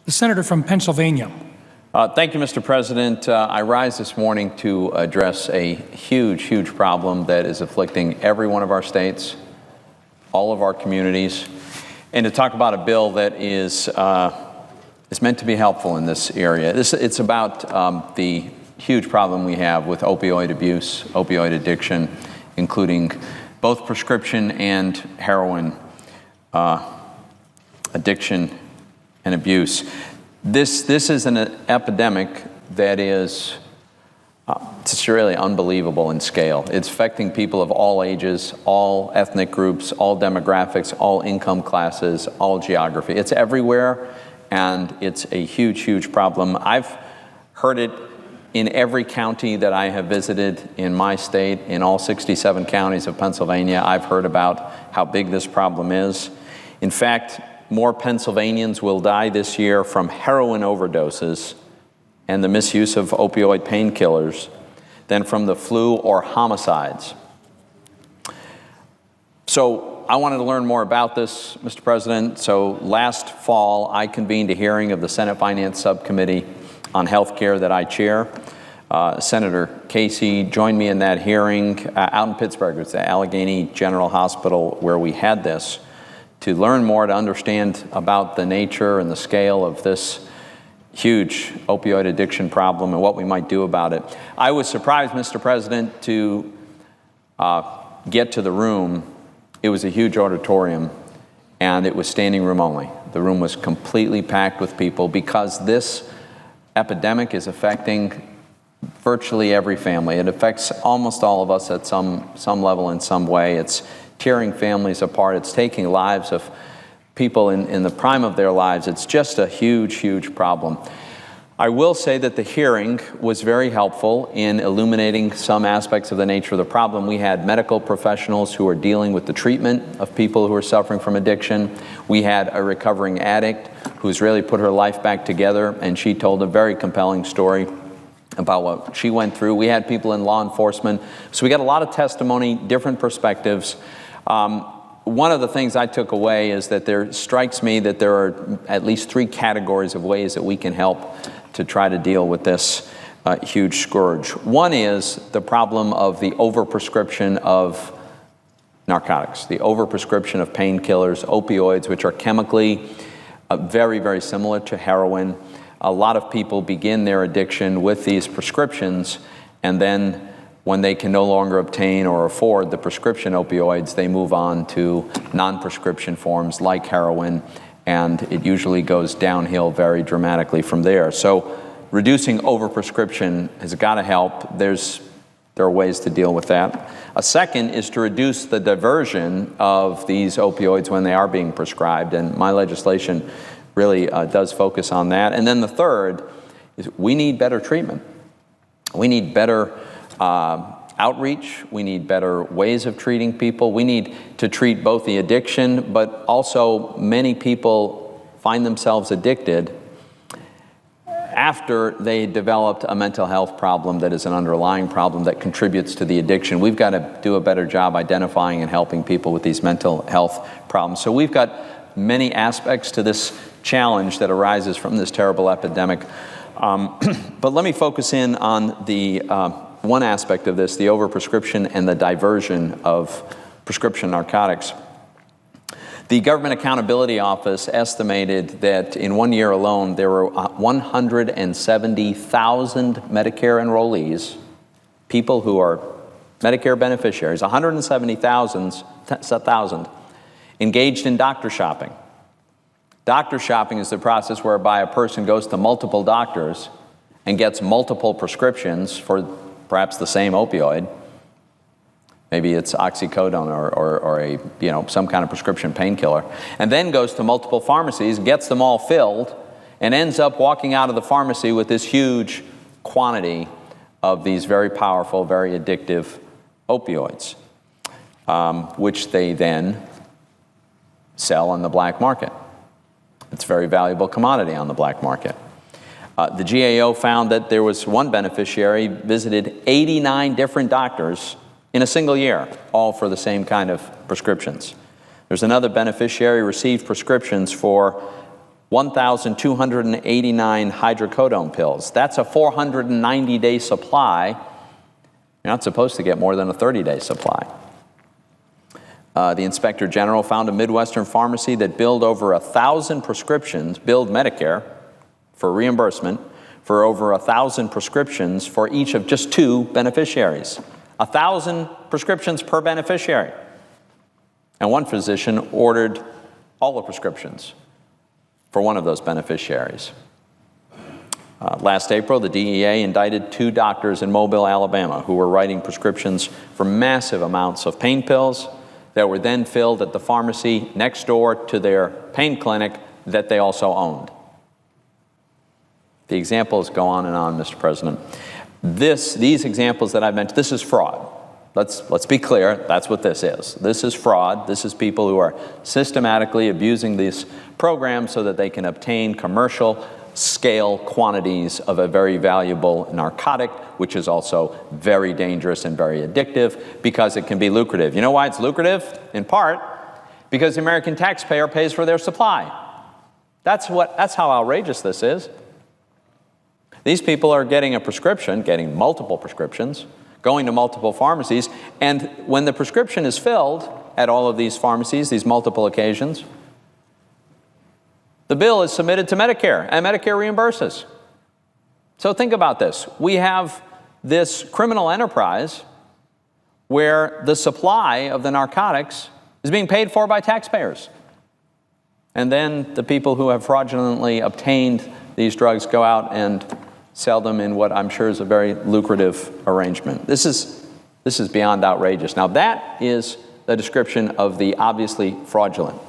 The senator from Pennsylvania. Thank you, Mr. President. I rise this morning to address a huge problem that is afflicting every one of our states, all of our communities, and to talk about a bill that is meant to be helpful in this area. It's about the huge problem we have with opioid abuse, opioid addiction, including both prescription and heroin addiction and abuse. This is an epidemic that is it's really unbelievable in scale. It's affecting people of all ages, all ethnic groups, all demographics, all income classes, all geography. It's everywhere, and it's a huge problem. I've heard it in every county that I have visited in my state, in all 67 counties of Pennsylvania. I've heard about how big this problem is. In fact, more Pennsylvanians will die this year from heroin overdoses and the misuse of opioid painkillers than from the flu or homicides. So I wanted to learn more about this, Mr. President. So last fall, I convened a hearing of the Senate Finance Subcommittee on health care that I chair. Senator Casey joined me in that hearing out in Pittsburgh. It's the Allegheny General Hospital where we had this, to learn more, to understand about the nature and the scale of this huge opioid addiction problem and what we might do about it. I was surprised, Mr. President, to get to the room. It was a huge auditorium, and it was standing room only. The room was completely packed with people because this epidemic is affecting virtually every family. It affects almost all of us at some level in some way. It's tearing families apart. It's taking lives of people in the prime of their lives. It's just a huge problem. I will say that the hearing was very helpful in illuminating some aspects of the nature of the problem. We had medical professionals who are dealing with the treatment of people who are suffering from addiction. We had a recovering addict who's really put her life back together, and she told a very compelling story about what she went through. We had people in law enforcement. So we got a lot of testimony, different perspectives. One of the things I took away is that there strikes me that there are at least 3 categories of ways that we can help to try to deal with this huge scourge. One is the problem of the overprescription of narcotics, the overprescription of painkillers, opioids, which are chemically very similar to heroin. A lot of people begin their addiction with these prescriptions, and then when they can no longer obtain or afford the prescription opioids, they move on to non-prescription forms like heroin, and it usually goes downhill very dramatically from there. So reducing overprescription has got to help. There are ways to deal with that. A second is to reduce the diversion of these opioids when they are being prescribed, and my legislation really does focus on that. And then the third is we need better treatment. We need better outreach. We need better ways of treating people. We need to treat both the addiction, but also many people find themselves addicted after they developed a mental health problem that is an underlying problem that contributes to the addiction. We've got to do a better job identifying and helping people with these mental health problems. So we've got many aspects to this challenge that arises from this terrible epidemic. But let me focus in on the one aspect of this, the overprescription and the diversion of prescription narcotics. The Government Accountability Office estimated that in 1 year alone, there were 170,000 Medicare enrollees, people who are Medicare beneficiaries, 170,000 engaged in doctor shopping. Doctor shopping is the process whereby a person goes to multiple doctors and gets multiple prescriptions for perhaps the same opioid. Maybe it's oxycodone or a some kind of prescription painkiller, and then goes to multiple pharmacies, gets them all filled, and ends up walking out of the pharmacy with this huge quantity of these very powerful, very addictive opioids, which they then sell on the black market. It's a very valuable commodity on the black market. The GAO found that there was one beneficiary visited 89 different doctors in a single year, all for the same kind of prescriptions. There's another beneficiary received prescriptions for 1,289 hydrocodone pills. That's a 490-day supply. You're not supposed to get more than a 30-day supply. The Inspector General found a Midwestern pharmacy that billed over 1,000 prescriptions, billed Medicare for reimbursement for over 1,000 prescriptions for each of just 2 beneficiaries. 1,000 prescriptions per beneficiary. And one physician ordered all the prescriptions for one of those beneficiaries. Last April, the DEA indicted 2 doctors in Mobile, Alabama, who were writing prescriptions for massive amounts of pain pills that were then filled at the pharmacy next door to their pain clinic that they also owned. The examples go on and on, Mr. President. These examples that I've mentioned, this is fraud. Let's be clear, that's what this is. This is fraud. This is people who are systematically abusing these programs so that they can obtain commercial scale quantities of a very valuable narcotic, which is also very dangerous and very addictive because it can be lucrative. You know why it's lucrative? In part, because the American taxpayer pays for their supply. That's how outrageous this is. These people are getting a prescription, getting multiple prescriptions, going to multiple pharmacies, and when the prescription is filled at all of these pharmacies, these multiple occasions, the bill is submitted to Medicare, and Medicare reimburses. So think about this. We have this criminal enterprise where the supply of the narcotics is being paid for by taxpayers. And then the people who have fraudulently obtained these drugs go out and sell them in what I'm sure is a very lucrative arrangement. This is beyond outrageous. Now that is the description of the obviously fraudulent.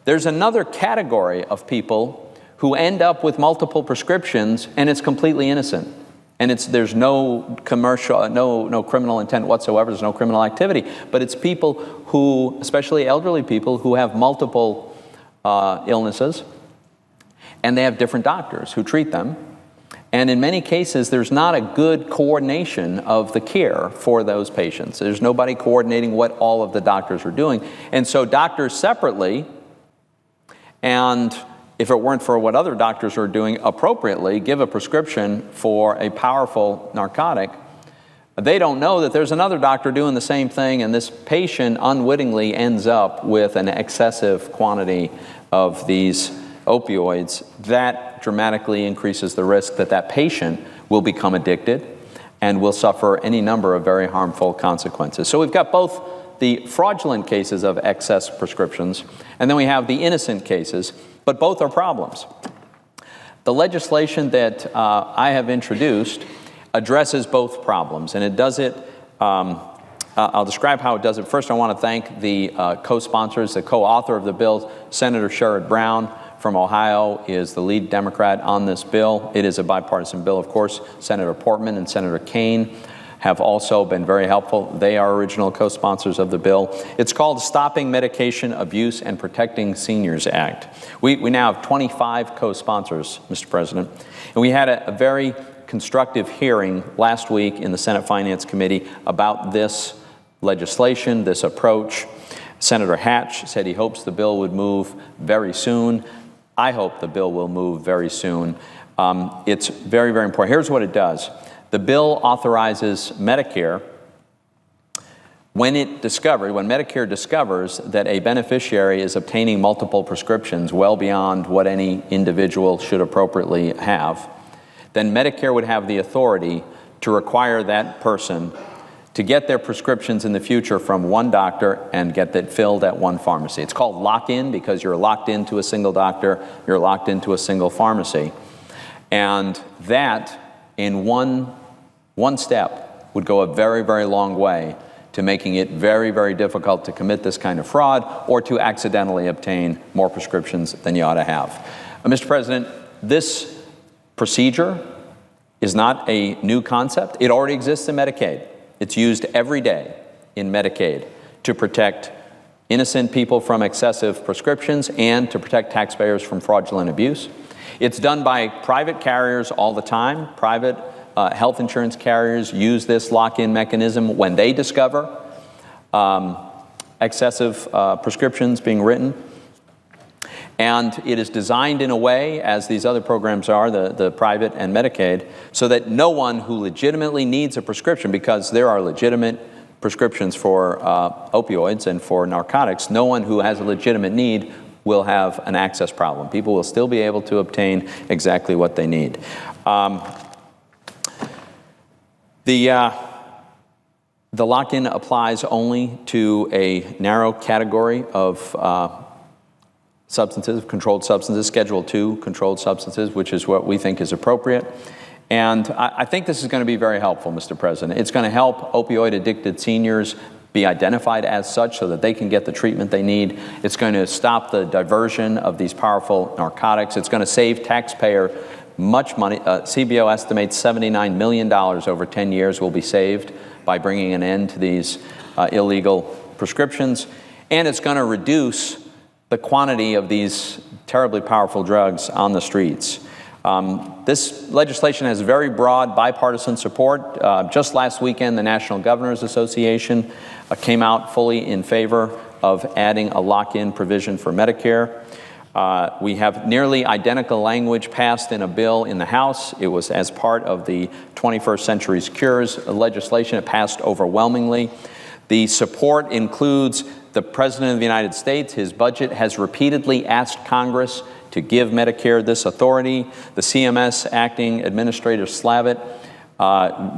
There's another category of people who end up with multiple prescriptions and it's completely innocent. And there's no commercial, no criminal intent whatsoever, there's no criminal activity. But it's people who, especially elderly people, who have multiple illnesses and they have different doctors who treat them. And in many cases, there's not a good coordination of the care for those patients. There's nobody coordinating what all of the doctors are doing. And so doctors separately, and if it weren't for what other doctors are doing appropriately, give a prescription for a powerful narcotic, they don't know that there's another doctor doing the same thing, and this patient unwittingly ends up with an excessive quantity of these opioids. That dramatically increases the risk that that patient will become addicted and will suffer any number of very harmful consequences. So we've got both the fraudulent cases of excess prescriptions, and then we have the innocent cases, but both are problems. The legislation that I have introduced addresses both problems, and it does it, I'll describe how it does it. First, I want to thank the co-sponsors, the co-author of the bill, Senator Sherrod Brown from Ohio is the lead Democrat on this bill. It is a bipartisan bill, of course. Senator Portman and Senator Kaine have also been very helpful. They are original co-sponsors of the bill. It's called Stopping Medication Abuse and Protecting Seniors Act. We now have 25 co-sponsors, Mr. President, and we had a very constructive hearing last week in the Senate Finance Committee about this legislation, this approach. Senator Hatch said he hopes the bill would move very soon. I hope the bill will move very soon. It's very, very important. Here's what it does. The bill authorizes Medicare, when Medicare discovers that a beneficiary is obtaining multiple prescriptions well beyond what any individual should appropriately have, then Medicare would have the authority to require that person to get their prescriptions in the future from one doctor and get that filled at one pharmacy. It's called lock-in because you're locked into a single doctor, you're locked into a single pharmacy. And that, in one step, would go a very, very long way to making it very, very difficult to commit this kind of fraud or to accidentally obtain more prescriptions than you ought to have. Mr. President, this procedure is not a new concept. It already exists in Medicaid. It's used every day in Medicaid to protect innocent people from excessive prescriptions and to protect taxpayers from fraudulent abuse. It's done by private carriers all the time. Private health insurance carriers use this lock-in mechanism when they discover excessive prescriptions being written. And it is designed in a way, as these other programs are, the private and Medicaid, so that no one who legitimately needs a prescription, because there are legitimate prescriptions for opioids and for narcotics, no one who has a legitimate need will have an access problem. People will still be able to obtain exactly what they need. The lock-in applies only to a narrow category of substances, controlled substances, Schedule II controlled substances, which is what we think is appropriate. And I think this is going to be very helpful, Mr. President. It's going to help opioid-addicted seniors be identified as such so that they can get the treatment they need. It's going to stop the diversion of these powerful narcotics. It's going to save taxpayer much money. CBO estimates $79 million over 10 years will be saved by bringing an end to these illegal prescriptions. And it's going to reduce the quantity of these terribly powerful drugs on the streets. This legislation has very broad bipartisan support. Just last weekend, the National Governors Association came out fully in favor of adding a lock-in provision for Medicare. We have nearly identical language passed in a bill in the House. It was as part of the 21st Century Cures legislation. It passed overwhelmingly. The support includes the President of the United States. His budget has repeatedly asked Congress to give Medicare this authority. The CMS acting administrator Slavitt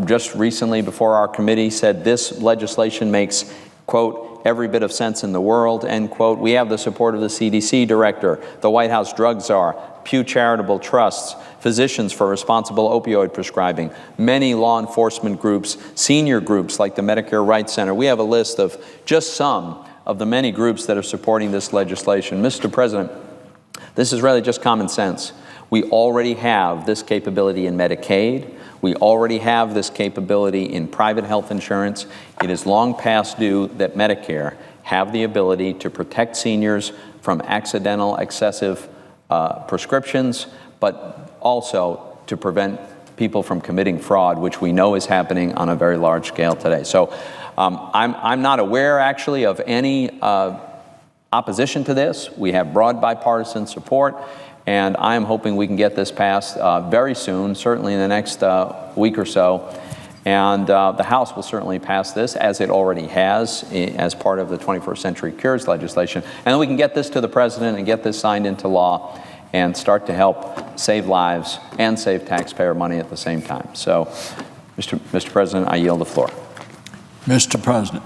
just recently before our committee said this legislation makes, quote, every bit of sense in the world, end quote. We have the support of the CDC director, the White House drug czar, Pew Charitable Trusts, Physicians for Responsible Opioid Prescribing, many law enforcement groups, senior groups like the Medicare Rights Center. We have a list of just some of the many groups that are supporting this legislation. Mr. President, this is really just common sense. We already have this capability in Medicaid. We already have this capability in private health insurance. It is long past due that Medicare have the ability to protect seniors from accidental excessive prescriptions, but also to prevent people from committing fraud, which we know is happening on a very large scale today. So I'm not aware, actually, of any opposition to this. We have broad bipartisan support, and I am hoping we can get this passed very soon, certainly in the next week or so. And the House will certainly pass this, as it already has, as part of the 21st Century Cures legislation. And then we can get this to the President and get this signed into law and start to help save lives and save taxpayer money at the same time. So, Mr. President, I yield the floor. Mr. President.